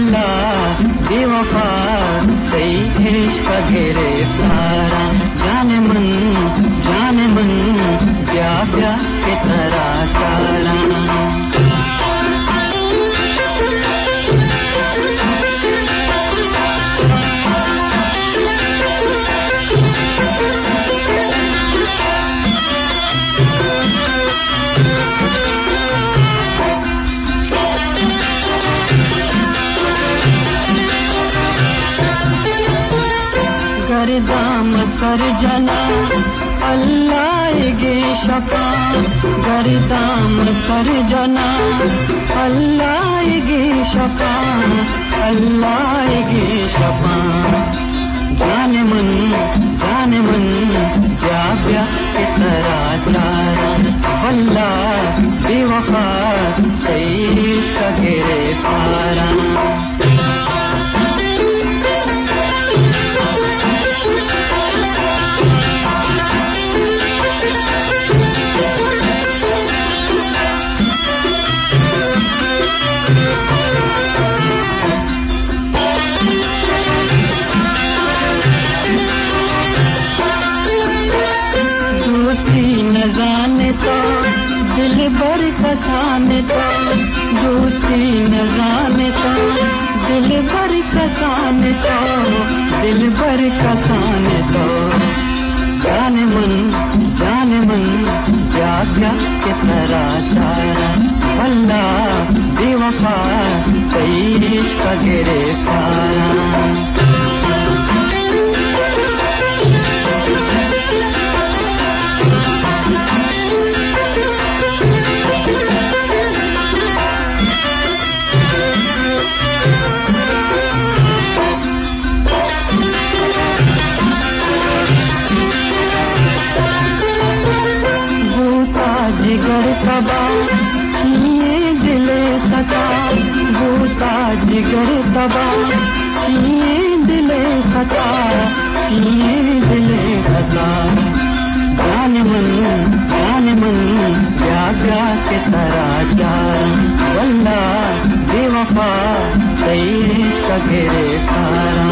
वल्ला बेवफा सही इश्क घेरे तारा, जाने मन क्या क्या के तरह चारा। गर्दाम कर जना अल्लाह गे शफा, गर्दाम कर जना अल्लाह गे शफा, अल्लाह गे शफा। जाने मन क्या क्या के तरह चारा, वल्ला बेवफा सही इश्क घेरे पारा। न जाने तो दिल भर कसाने तो, दोस्ती न जाने तो दिल भर कसाने तो, दिल भर कसाने तो। जाने मन क्या क्या के तरह चारा, वल्ला बेवफा सही इश्क घेरे पारा। जिगर तबा छीए दिले सता, बूता जिगर तबा छीए दिले सता, छीए दिले सता। जाने मन क्या क्या के तरह चारा, वल्ला बेवफा सही इश्क घेरे पारा।